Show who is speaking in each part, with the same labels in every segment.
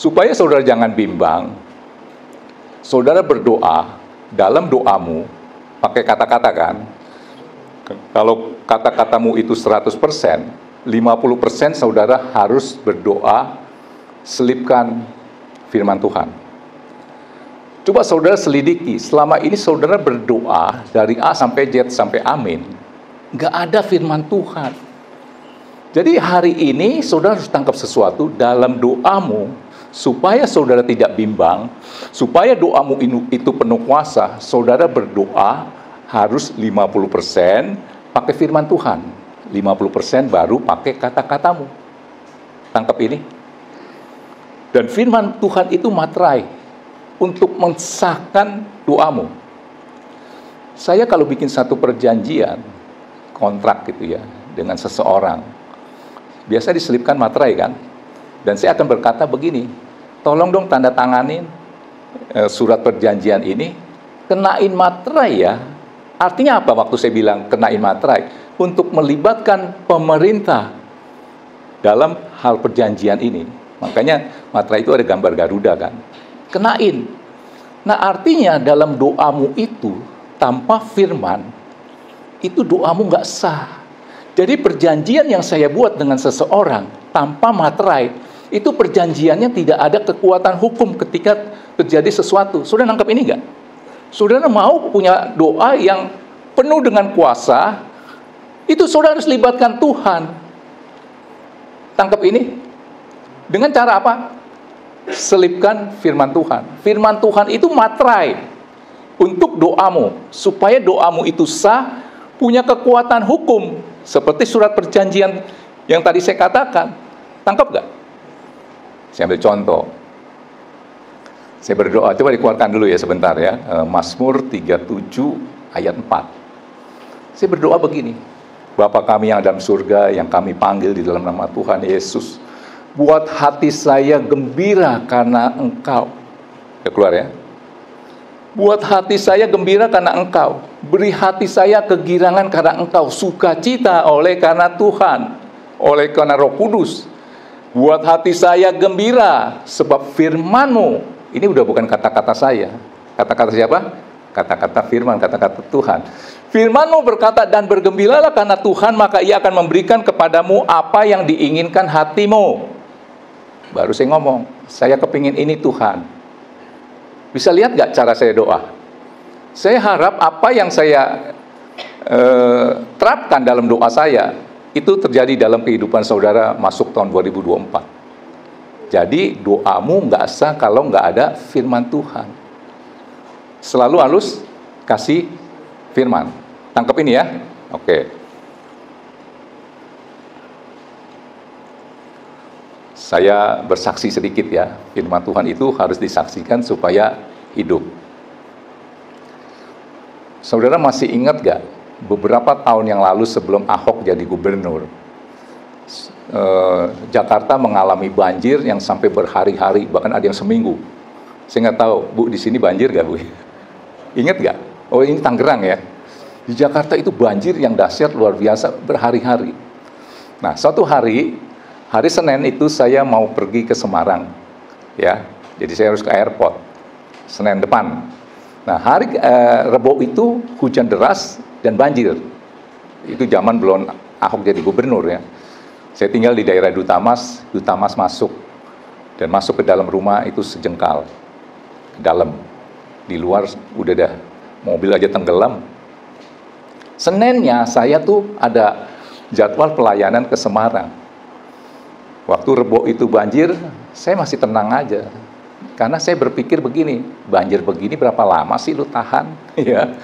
Speaker 1: Supaya saudara jangan bimbang, saudara berdoa, dalam doamu, pakai kata-kata kan, kalau kata-katamu itu 100%, 50% saudara harus berdoa, selipkan firman Tuhan. Coba saudara selidiki, selama ini saudara berdoa dari A sampai Z sampai amin, nggak ada firman Tuhan. Jadi hari ini saudara harus tangkap sesuatu dalam doamu, supaya saudara tidak bimbang, supaya doamu itu penuh kuasa, saudara berdoa harus 50% pakai firman Tuhan, 50% baru pakai kata-katamu. Tangkap ini. Dan firman Tuhan itu materai untuk mensahkan doamu. Saya kalau bikin satu perjanjian, kontrak gitu ya, dengan seseorang, biasa diselipkan materai kan? Dan saya akan berkata begini, tolong dong tanda tanganin surat perjanjian ini, kenain materai ya. Artinya apa waktu saya bilang kenain materai? Untuk melibatkan pemerintah dalam hal perjanjian ini. Makanya materai itu ada gambar Garuda kan. Kenain. Nah artinya dalam doamu itu, tanpa firman, itu doamu nggak sah. Jadi perjanjian yang saya buat dengan seseorang, tanpa materai, itu perjanjiannya tidak ada kekuatan hukum ketika terjadi sesuatu. Saudara nangkap ini nggak? Saudara mau punya doa yang penuh dengan kuasa, itu saudara harus libatkan Tuhan. Tangkap ini. Dengan cara apa? Selipkan firman Tuhan. Firman Tuhan itu materai untuk doamu, supaya doamu itu sah, punya kekuatan hukum, seperti surat perjanjian yang tadi saya katakan. Tangkap nggak? Saya ambil contoh. Saya berdoa, coba dikeluarkan dulu ya sebentar ya. Mazmur 37 ayat 4. Saya berdoa begini. Bapa kami yang dalam surga, yang kami panggil di dalam nama Tuhan Yesus, buat hati saya gembira karena Engkau. Ya keluar ya. Buat hati saya gembira karena Engkau. Beri hati saya kegirangan karena Engkau. Sukacita oleh karena Tuhan, oleh karena Roh Kudus. Buat hati saya gembira sebab firman-Mu. Ini udah bukan kata-kata saya. Kata-kata siapa? Kata-kata firman, kata-kata Tuhan. Firman-Mu berkata, dan bergembiralah karena Tuhan, maka Ia akan memberikan kepadamu apa yang diinginkan hatimu. Baru saya ngomong, saya kepingin ini Tuhan. Bisa lihat gak cara saya doa? Saya harap apa yang saya terapkan dalam doa saya, itu terjadi dalam kehidupan saudara masuk tahun 2024. Jadi doamu nggak sah kalau nggak ada firman Tuhan. Selalu harus kasih firman. Tangkap ini ya. Oke. Saya bersaksi sedikit ya. Firman Tuhan itu harus disaksikan supaya hidup. Saudara masih ingat gak? Beberapa tahun yang lalu sebelum Ahok jadi gubernur, Jakarta mengalami banjir yang sampai berhari-hari, bahkan ada yang seminggu. Saya nggak tahu, Bu, di sini banjir nggak, Bu? Ingat nggak? Oh, ini Tangerang ya. Di Jakarta itu banjir yang dahsyat luar biasa berhari-hari. Nah, suatu hari Senin itu saya mau pergi ke Semarang, ya. Jadi saya harus ke airport Senin depan. Nah, hari Rebo itu hujan deras dan banjir. Itu zaman belum Ahok jadi gubernur ya. Saya tinggal di daerah Dutamas masuk, dan masuk ke dalam rumah itu sejengkal, ke dalam, di luar udah dah, mobil aja tenggelam. Seninnya saya tuh ada jadwal pelayanan ke Semarang. Waktu Rebo itu banjir, saya masih tenang aja, karena saya berpikir begini, banjir begini berapa lama sih lu tahan? Ya,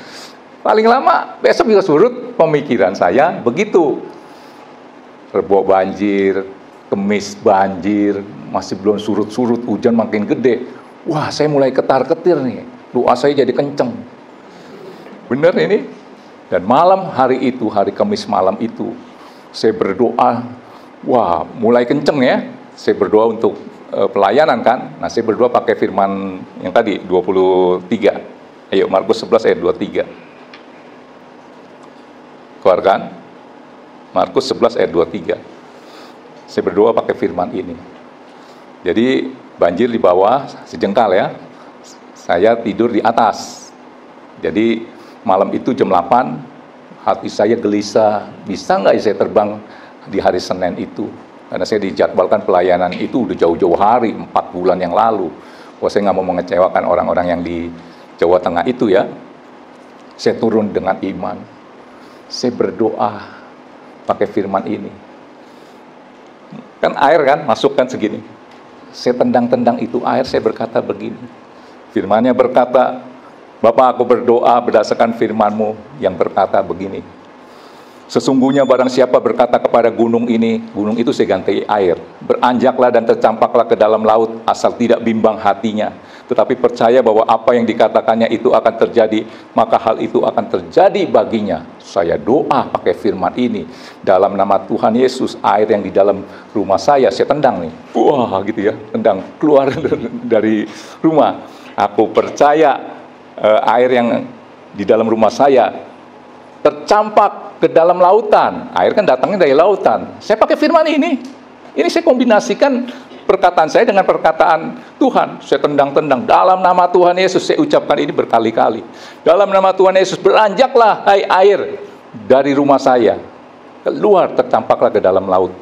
Speaker 1: paling lama besok juga surut. Pemikiran saya begitu. Rebo banjir, Kemis banjir, masih belum surut-surut, hujan makin gede. Wah, saya mulai ketar-ketir nih, doa saya jadi kenceng. Bener ini? Dan malam hari itu, hari Kamis malam itu, saya berdoa, wah mulai kenceng ya. Saya berdoa untuk pelayanan kan. Nah, saya berdoa pakai firman yang tadi, 23. Ayo, Markus 11 ayat 23. Keluarkan. Markus 11 ayat 23. Saya berdoa pakai firman ini. Jadi banjir di bawah sejengkal ya. Saya tidur di atas. Jadi malam itu jam 8, hati saya gelisah, bisa nggak saya terbang di hari Senin itu? Karena saya dijadwalkan pelayanan itu udah jauh-jauh hari, 4 bulan yang lalu. Wah, saya nggak mau mengecewakan orang-orang yang di Jawa Tengah itu ya. Saya turun dengan iman. Saya berdoa pakai firman ini. Kan air kan, masukkan segini. Saya tendang-tendang itu air, saya berkata begini. Firman-Nya berkata, Bapa, aku berdoa berdasarkan firman-Mu yang berkata begini. Sesungguhnya barang siapa berkata kepada gunung ini, gunung itu saya ganti air, beranjaklah dan tercampaklah ke dalam laut, asal tidak bimbang hatinya, tetapi percaya bahwa apa yang dikatakannya itu akan terjadi, maka hal itu akan terjadi baginya. Saya doa pakai firman ini, dalam nama Tuhan Yesus, air yang di dalam rumah saya tendang nih, wah gitu ya, tendang keluar dari rumah. Aku percaya air yang di dalam rumah saya tercampak ke dalam lautan. Air kan datangnya dari lautan. Saya pakai firman ini. Ini saya kombinasikan perkataan saya dengan perkataan Tuhan. Saya tendang-tendang. Dalam nama Tuhan Yesus, saya ucapkan ini berkali-kali. Dalam nama Tuhan Yesus, beranjaklah hai air dari rumah saya. Keluar, tercampaklah ke dalam laut.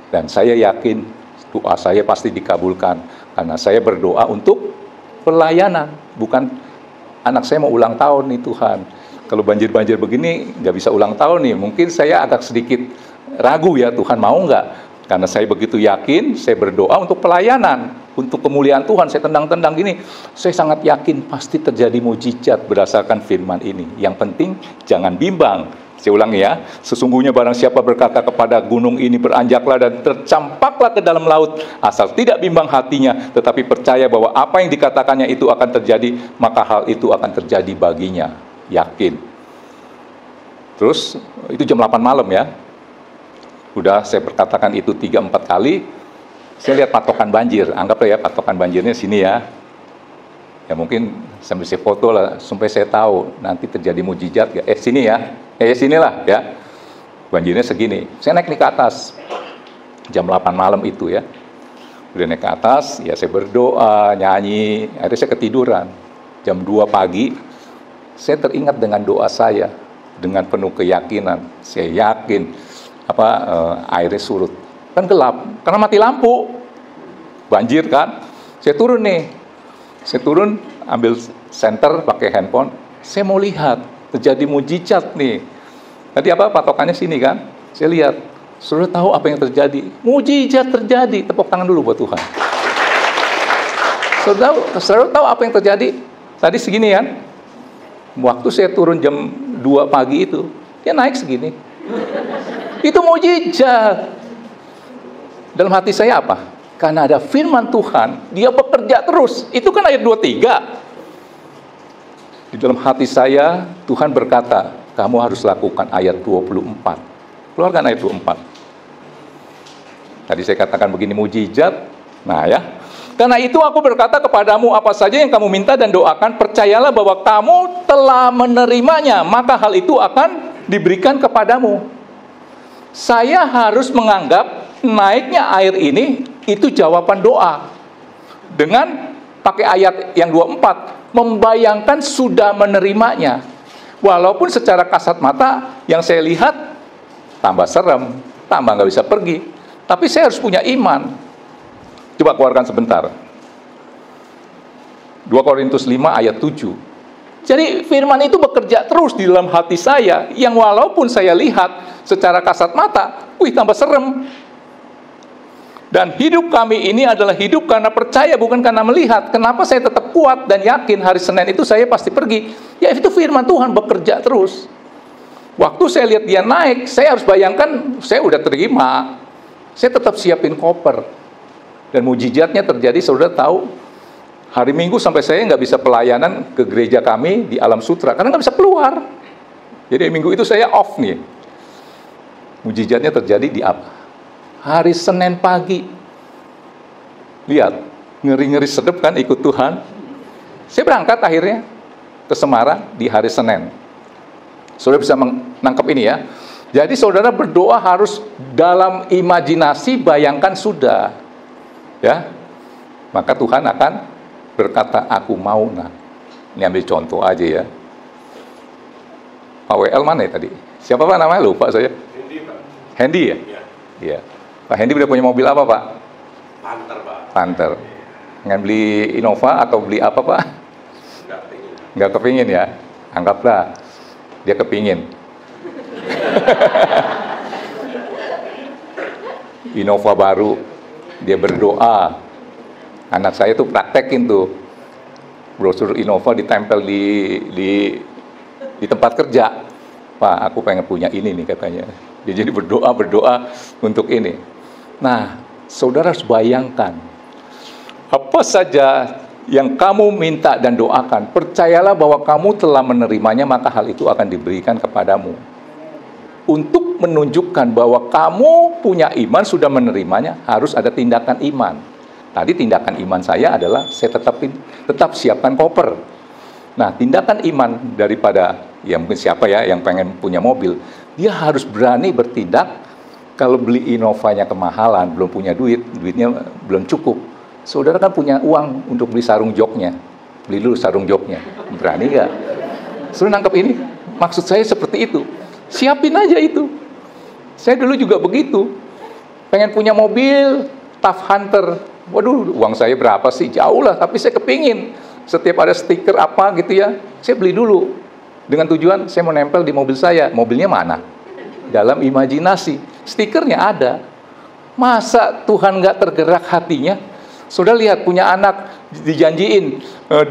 Speaker 1: Dan saya yakin doa saya pasti dikabulkan. Karena saya berdoa untuk pelayanan. Bukan anak saya mau ulang tahun nih Tuhan. Kalau banjir-banjir begini, nggak bisa ulang tahun nih. Mungkin saya agak sedikit ragu ya, Tuhan mau nggak? Karena saya begitu yakin, saya berdoa untuk pelayanan, untuk kemuliaan Tuhan. Saya tendang-tendang gini, saya sangat yakin pasti terjadi mujizat berdasarkan firman ini. Yang penting, jangan bimbang. Saya ulangi ya, sesungguhnya barang siapa berkata kepada gunung ini, beranjaklah dan tercampaklah ke dalam laut, asal tidak bimbang hatinya, tetapi percaya bahwa apa yang dikatakannya itu akan terjadi, maka hal itu akan terjadi baginya. Yakin. Terus itu jam 8 malam ya. Udah saya berkatakan itu 3-4 kali. Saya lihat patokan banjir. Anggaplah ya patokan banjirnya sini ya. Ya mungkin sambil saya foto lah sampai saya tahu nanti terjadi mujizat ya. Sini ya. Sinilah ya. Banjirnya segini. Saya naik ke atas. Jam 8 malam itu ya. Udah naik ke atas, ya saya berdoa, nyanyi. Akhirnya saya ketiduran. Jam 2 pagi saya teringat dengan doa saya dengan penuh keyakinan. Saya yakin airnya surut. Kan gelap, karena mati lampu. Banjir kan. Saya turun nih. Saya turun ambil senter pakai handphone. Saya mau lihat terjadi mujizat nih. Tadi patokannya sini kan. Saya lihat. Sudah tahu apa yang terjadi? Mujizat terjadi. Tepuk tangan dulu buat Tuhan. Saudara tahu apa yang terjadi? Tadi segini kan. Waktu saya turun jam 2 pagi itu, dia naik segini. Itu mujizat. Dalam hati saya apa? Karena ada firman Tuhan, dia bekerja terus. Itu kan ayat 23. Di dalam hati saya, Tuhan berkata, kamu harus lakukan ayat 24. Keluarkan ayat 24. Tadi saya katakan begini, mujizat. Nah ya, karena itu aku berkata kepadamu, apa saja yang kamu minta dan doakan, percayalah bahwa kamu telah menerimanya, maka hal itu akan diberikan kepadamu. Saya harus menganggap naiknya air ini, itu jawaban doa. Dengan pakai ayat yang 24, membayangkan sudah menerimanya. Walaupun secara kasat mata, yang saya lihat, tambah serem, tambah nggak bisa pergi. Tapi saya harus punya iman. Coba keluarkan sebentar. 2 Korintus 5 ayat 7. Jadi firman itu bekerja terus di dalam hati saya, yang walaupun saya lihat secara kasat mata, tambah serem. Dan hidup kami ini adalah hidup karena percaya, bukan karena melihat. Kenapa saya tetap kuat dan yakin hari Senin itu saya pasti pergi? Ya itu firman Tuhan bekerja terus. Waktu saya lihat dia naik, saya harus bayangkan, saya udah terima. Saya tetap siapin koper. Dan mujizatnya terjadi, saudara tahu, hari Minggu sampai saya nggak bisa pelayanan ke gereja kami di Alam Sutra, karena nggak bisa keluar. Jadi minggu itu saya off nih. Mujizatnya terjadi di apa? Hari Senin pagi. Lihat, ngeri-ngeri sedep kan ikut Tuhan. Saya berangkat akhirnya ke Semarang di hari Senin. Saudara bisa menangkap ini ya. Jadi saudara berdoa harus dalam imajinasi, bayangkan sudah. Ya. maka Tuhan akan berkata, aku mau. Nah, ini ambil contoh aja ya. Pak WL mana ya tadi? Siapa Pak namanya? Lupa saya.
Speaker 2: Hendy, Pak.
Speaker 1: Hendy ya?
Speaker 2: Iya.
Speaker 1: Iya. Pak Hendy udah punya mobil apa Pak?
Speaker 2: Panther, Pak.
Speaker 1: Panther. Nggak beli Innova atau beli apa Pak?
Speaker 2: Nggak pengen.
Speaker 1: Nggak kepingin ya? Anggaplah dia kepingin. Innova baru, dia berdoa. Anak saya tuh praktekin tuh brosur Innova ditempel di tempat kerja. Pak, aku pengen punya ini nih katanya. Dia jadi berdoa untuk ini. Nah, saudara harus bayangkan, apa saja yang kamu minta dan doakan, percayalah bahwa kamu telah menerimanya, maka hal itu akan diberikan kepadamu. Untuk menunjukkan bahwa kamu punya iman, sudah menerimanya, harus ada tindakan iman. Tadi tindakan iman saya adalah saya tetap siapkan koper. Nah, tindakan iman daripada, ya mungkin siapa ya yang pengen punya mobil, dia harus berani bertindak. Kalau beli Innovanya kemahalan, belum punya duitnya belum cukup. Saudara kan punya uang untuk beli sarung joknya, beli dulu sarung joknya. Berani nggak? Saudara nangkep ini? Maksud saya seperti itu. Siapin aja itu. Saya dulu juga begitu. Pengen punya mobil, Tough Hunter. Waduh, uang saya berapa sih? Jauh lah, tapi saya kepingin. Setiap ada stiker apa gitu ya, saya beli dulu. Dengan tujuan saya mau nempel di mobil saya. Mobilnya mana? Dalam imajinasi. Stikernya ada. Masa Tuhan nggak tergerak hatinya? Saudara lihat, punya anak, dijanjiin,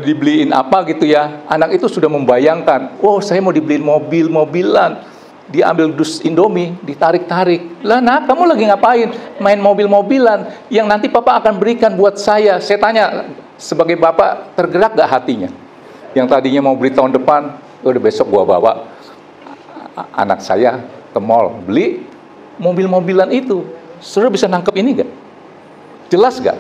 Speaker 1: dibeliin apa gitu ya. Anak itu sudah membayangkan, oh saya mau dibeliin mobil-mobilan. Dia ambil dus Indomie, ditarik-tarik. Lah nak, kamu lagi ngapain? Main mobil-mobilan yang nanti papa akan berikan buat saya. Saya tanya, sebagai bapak, tergerak gak hatinya? Yang tadinya mau beli tahun depan, udah besok gua bawa anak saya ke mall, beli mobil-mobilan itu. Saudara bisa nangkep ini gak? Jelas gak?